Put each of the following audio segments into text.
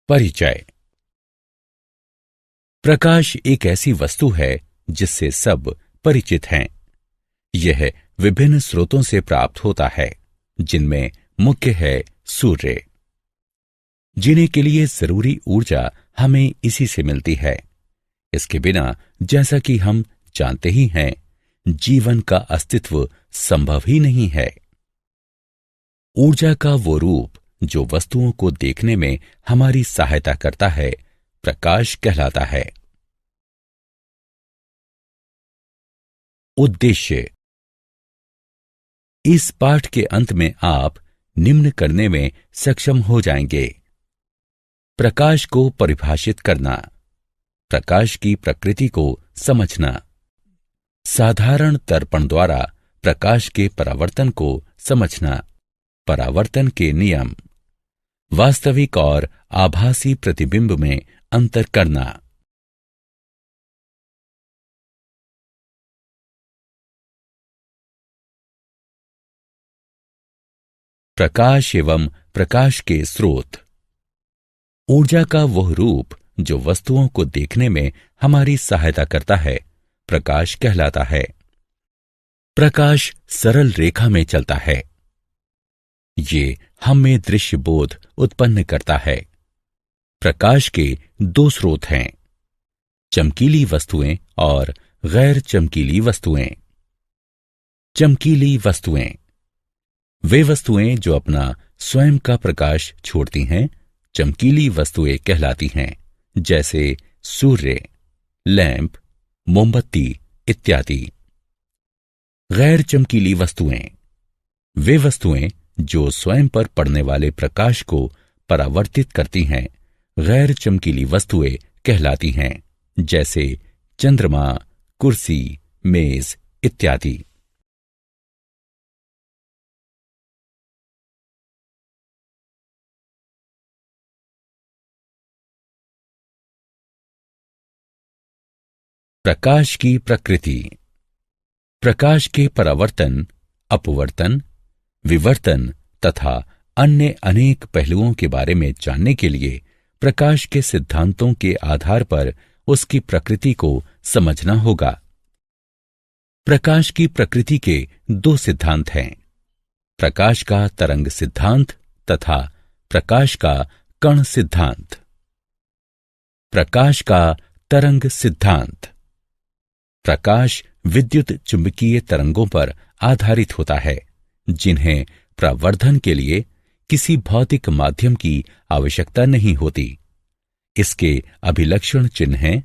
परिचय। प्रकाश एक ऐसी वस्तु है जिससे सब परिचित हैं। यह विभिन्न स्रोतों से प्राप्त होता है, जिनमें मुख्य है सूर्य। जीने के लिए जरूरी ऊर्जा हमें इसी से मिलती है। इसके बिना, जैसा कि हम जानते ही हैं, जीवन का अस्तित्व संभव ही नहीं है। ऊर्जा का वो रूप जो वस्तुओं को देखने में हमारी सहायता करता है, प्रकाश कहलाता है। उद्देश्य। इस पाठ के अंत में आप निम्न करने में सक्षम हो जाएंगे: प्रकाश को परिभाषित करना, प्रकाश की प्रकृति को समझना, साधारण दर्पण द्वारा प्रकाश के परावर्तन को समझना, परावर्तन के नियम, वास्तविक और आभासी प्रतिबिंब में अंतर करना। प्रकाश एवं प्रकाश के स्रोत। ऊर्जा का वह रूप जो वस्तुओं को देखने में हमारी सहायता करता है, प्रकाश कहलाता है। प्रकाश सरल रेखा में चलता है। ये हम में दृश्य बोध उत्पन्न करता है। प्रकाश के दो स्रोत हैं: चमकीली वस्तुएं और गैर चमकीली वस्तुएं। चमकीली वस्तुएं वे वस्तुएं जो अपना स्वयं का प्रकाश छोड़ती हैं, चमकीली वस्तुएं कहलाती हैं, जैसे सूर्य, लैंप, मोमबत्ती इत्यादि। गैर चमकीली वस्तुएं वे वस्तुएं जो स्वयं पर पड़ने वाले प्रकाश को परावर्तित करती हैं, गैर चमकीली वस्तुएं कहलाती हैं, जैसे चंद्रमा, कुर्सी, मेज इत्यादि। प्रकाश की प्रकृति। प्रकाश के परावर्तन, अपवर्तन, विवर्तन तथा अन्य अनेक पहलुओं के बारे में जानने के लिए प्रकाश के सिद्धांतों के आधार पर उसकी प्रकृति को समझना होगा। प्रकाश की प्रकृति के दो सिद्धांत हैं: प्रकाश का तरंग सिद्धांत तथा प्रकाश का कण सिद्धांत। प्रकाश का तरंग सिद्धांत। प्रकाश विद्युत चुंबकीय तरंगों पर आधारित होता है, जिन्हें प्रवर्धन के लिए किसी भौतिक माध्यम की आवश्यकता नहीं होती। इसके अभिलक्षण चिन्ह हैं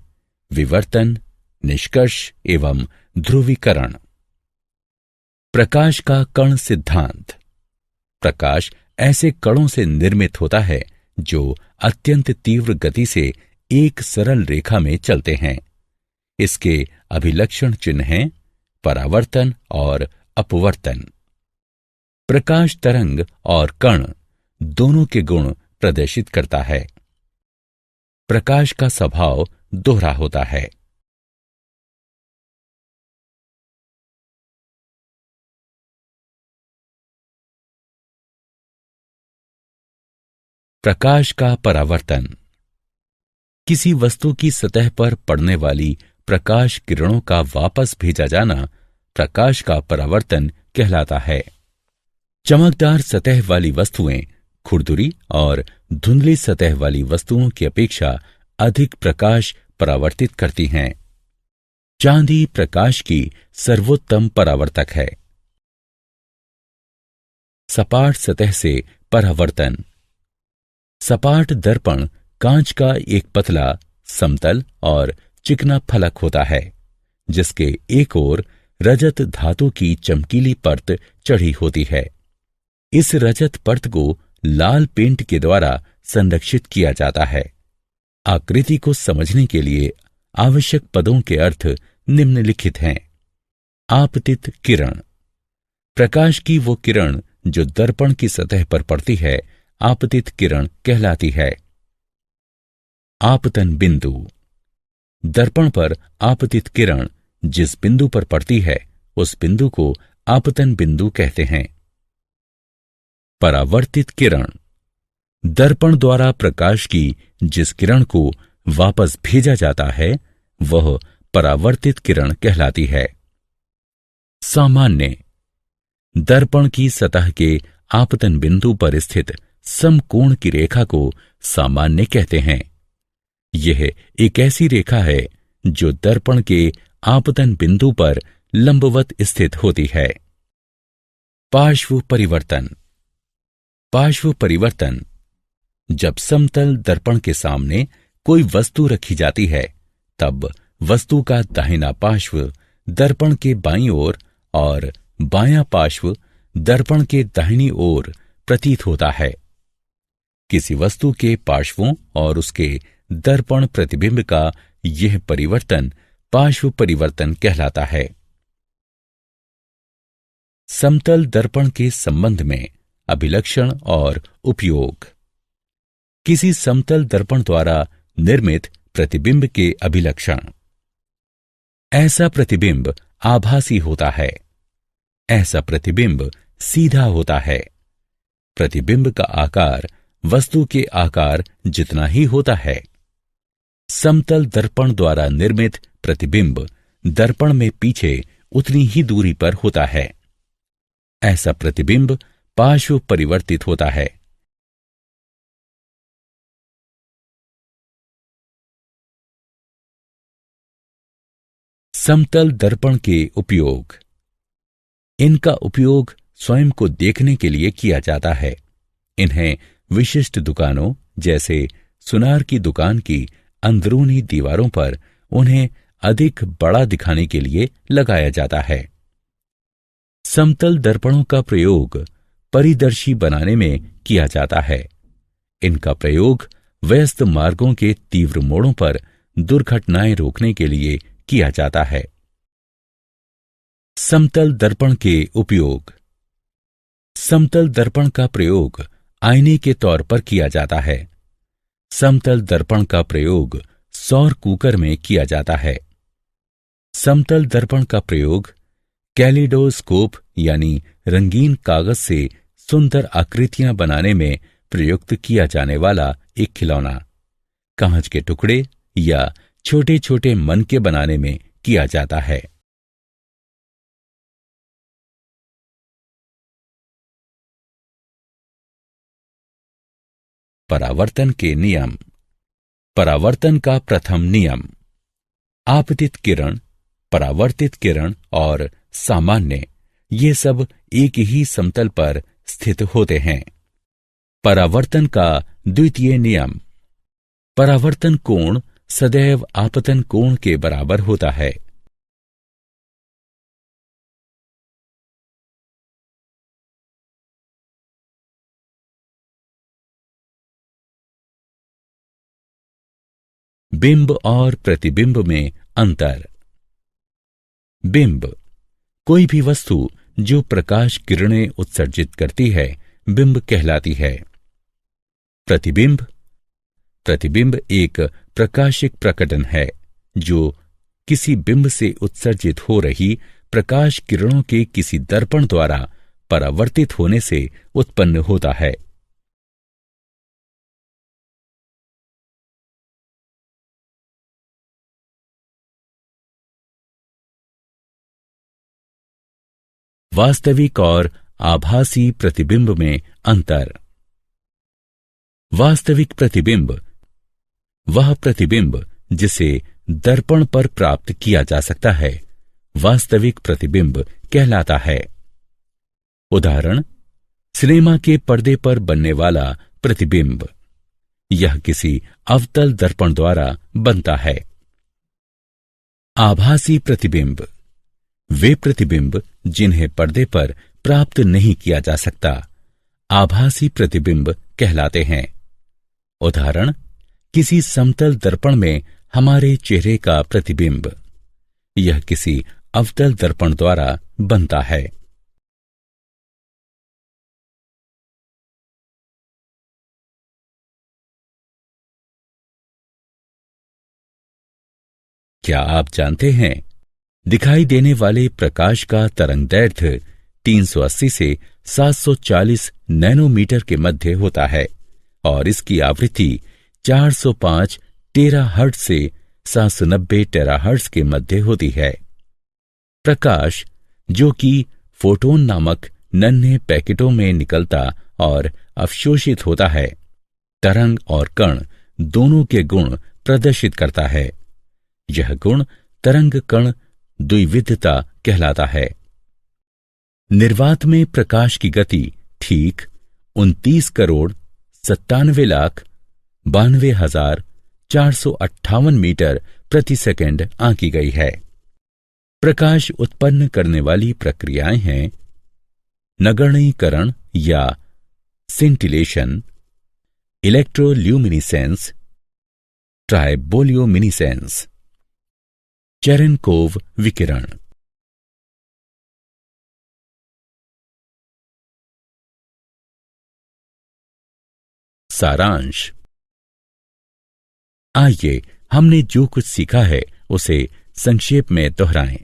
विवर्तन, निष्कर्ष एवं ध्रुवीकरण। प्रकाश का कण सिद्धांत। प्रकाश ऐसे कणों से निर्मित होता है जो अत्यंत तीव्र गति से एक सरल रेखा में चलते हैं। इसके अभिलक्षण चिन्ह हैं परावर्तन और अपवर्तन। प्रकाश तरंग और कण दोनों के गुण प्रदर्शित करता है। प्रकाश का स्वभाव दोहरा होता है। प्रकाश का परावर्तन। किसी वस्तु की सतह पर पड़ने वाली प्रकाश किरणों का वापस भेजा जाना प्रकाश का परावर्तन कहलाता है। चमकदार सतह वाली वस्तुएं खुरदुरी और धुंधली सतह वाली वस्तुओं की अपेक्षा अधिक प्रकाश परावर्तित करती हैं। चांदी प्रकाश की सर्वोत्तम परावर्तक है। सपाट सतह से परावर्तन। सपाट दर्पण कांच का एक पतला, समतल और चिकना फलक होता है, जिसके एक ओर रजत धातु की चमकीली परत चढ़ी होती है। इस रजत परत को लाल पेंट के द्वारा संरक्षित किया जाता है। आकृति को समझने के लिए आवश्यक पदों के अर्थ निम्नलिखित हैं: आपतित किरण। प्रकाश की वो किरण जो दर्पण की सतह पर पड़ती है, आपतित किरण कहलाती है। आपतन बिंदु। दर्पण पर आपतित किरण जिस बिंदु पर पड़ती है, उस बिंदु को आपतन बिंदु कहते हैं। परावर्तित किरण। दर्पण द्वारा प्रकाश की जिस किरण को वापस भेजा जाता है वह परावर्तित किरण कहलाती है। सामान्य दर्पण की सतह के आपतन बिंदु पर स्थित समकोण की रेखा को सामान्य कहते हैं। यह एक ऐसी रेखा है जो दर्पण के आपतन बिंदु पर लंबवत स्थित होती है। पार्श्व परिवर्तन। पार्श्व परिवर्तन जब समतल दर्पण के सामने कोई वस्तु रखी जाती है तब वस्तु का दाहिना पार्श्व दर्पण के बाईं ओर और बायां पार्श्व दर्पण के दाहिनी ओर प्रतीत होता है। किसी वस्तु के पार्श्वों और उसके दर्पण प्रतिबिंब का यह परिवर्तन पार्श्व परिवर्तन कहलाता है। समतल दर्पण के संबंध में अभिलक्षण और उपयोग। किसी समतल दर्पण द्वारा निर्मित प्रतिबिंब के अभिलक्षण। ऐसा प्रतिबिंब आभासी होता है। ऐसा प्रतिबिंब सीधा होता है। प्रतिबिंब का आकार वस्तु के आकार जितना ही होता है। समतल दर्पण द्वारा निर्मित प्रतिबिंब दर्पण में पीछे उतनी ही दूरी पर होता है। ऐसा प्रतिबिंब पार्श्व परिवर्तित होता है। समतल दर्पण के उपयोग। इनका उपयोग स्वयं को देखने के लिए किया जाता है। इन्हें विशिष्ट दुकानों जैसे सुनार की दुकान की अंदरूनी दीवारों पर उन्हें अधिक बड़ा दिखाने के लिए लगाया जाता है। समतल दर्पणों का प्रयोग परिदर्शी बनाने में किया जाता है। इनका प्रयोग व्यस्त मार्गों के तीव्र मोड़ों पर दुर्घटनाएं रोकने के लिए किया जाता है। समतल दर्पण के उपयोग। समतल दर्पण का प्रयोग आईने के तौर पर किया जाता है। समतल दर्पण का प्रयोग सौर कुकर में किया जाता है। समतल दर्पण का प्रयोग कैलिडोस्कोप यानी रंगीन कागज से सुंदर आकृतियां बनाने में प्रयुक्त किया जाने वाला एक खिलौना, कांच के टुकड़े या छोटे छोटे मनके बनाने में किया जाता है। परावर्तन के नियम। परावर्तन का प्रथम नियम। आपतित किरण, परावर्तित किरण और सामान्य ये सब एक ही समतल पर स्थित होते हैं। परावर्तन का द्वितीय नियम। परावर्तन कोण सदैव आपतन कोण के बराबर होता है। बिंब और प्रतिबिंब में अंतर। बिंब कोई भी वस्तु जो प्रकाश किरणें उत्सर्जित करती है बिंब कहलाती है। प्रतिबिंब। प्रतिबिंब एक प्रकाशिक प्रकटन है जो किसी बिंब से उत्सर्जित हो रही प्रकाश किरणों के किसी दर्पण द्वारा परावर्तित होने से उत्पन्न होता है। वास्तविक और आभासी प्रतिबिंब में अंतर। वास्तविक प्रतिबिंब वह प्रतिबिंब जिसे दर्पण पर प्राप्त किया जा सकता है वास्तविक प्रतिबिंब कहलाता है। उदाहरण, सिनेमा के पर्दे पर बनने वाला प्रतिबिंब। यह किसी अवतल दर्पण द्वारा बनता है। आभासी प्रतिबिंब वे प्रतिबिंब जिन्हें पर्दे पर प्राप्त नहीं किया जा सकता आभासी प्रतिबिंब कहलाते हैं। उदाहरण, किसी समतल दर्पण में हमारे चेहरे का प्रतिबिंब। यह किसी अवतल दर्पण द्वारा बनता है। क्या आप जानते हैं दिखाई देने वाले प्रकाश का तरंगदैर्घ्य 380 से 740 नैनोमीटर के मध्य होता है और इसकी आवृत्ति 405 टेराहर्ट्ज से 790 टेराहर्ट्ज के मध्य होती है। प्रकाश, जो कि फोटोन नामक नन्हे पैकेटों में निकलता और अवशोषित होता है, तरंग और कण दोनों के गुण प्रदर्शित करता है। यह गुण तरंग कण द्विविधता कहलाता है। निर्वात में प्रकाश की गति ठीक 29,97,92,458 मीटर प्रति सेकंड आंकी गई है। प्रकाश उत्पन्न करने वाली प्रक्रियाएं हैं नगण्यीकरण या सिंटिलेशन, इलेक्ट्रोल्यूमिनिसेंस, ट्राइबोलियोमिनिसेंस, चेरेनकोव विकिरण। सारांश। आइए हमने जो कुछ सीखा है उसे संक्षेप में दोहराएं।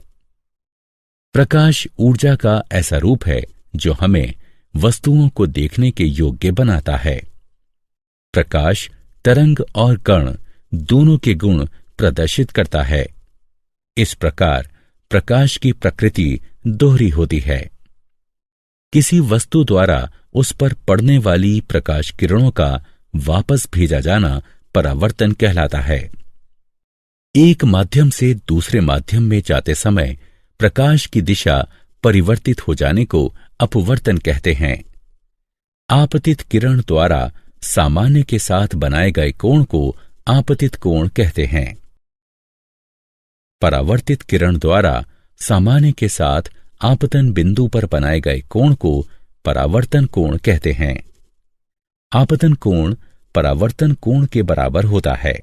प्रकाश ऊर्जा का ऐसा रूप है जो हमें वस्तुओं को देखने के योग्य बनाता है। प्रकाश तरंग और कण दोनों के गुण प्रदर्शित करता है। इस प्रकार प्रकाश की प्रकृति दोहरी होती है। किसी वस्तु द्वारा उस पर पड़ने वाली प्रकाश किरणों का वापस भेजा जाना परावर्तन कहलाता है। एक माध्यम से दूसरे माध्यम में जाते समय प्रकाश की दिशा परिवर्तित हो जाने को अपवर्तन कहते हैं। आपतित किरण द्वारा सामान्य के साथ बनाए गए कोण को आपतित कोण कहते हैं। परावर्तित किरण द्वारा सामान्य के साथ आपतन बिंदु पर बनाए गए कोण को परावर्तन कोण कहते हैं। आपतन कोण परावर्तन कोण के बराबर होता है।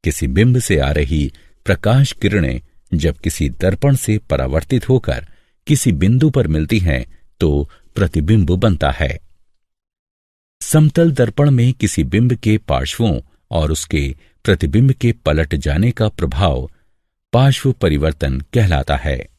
किसी बिंब से आ रही प्रकाश किरणें जब किसी दर्पण से परावर्तित होकर किसी बिंदु पर मिलती हैं तो प्रतिबिंब बनता है। समतल दर्पण में किसी बिंब के पार्श्वों और उसके प्रतिबिंब के पलट जाने का प्रभाव पार्श्व परिवर्तन कहलाता है।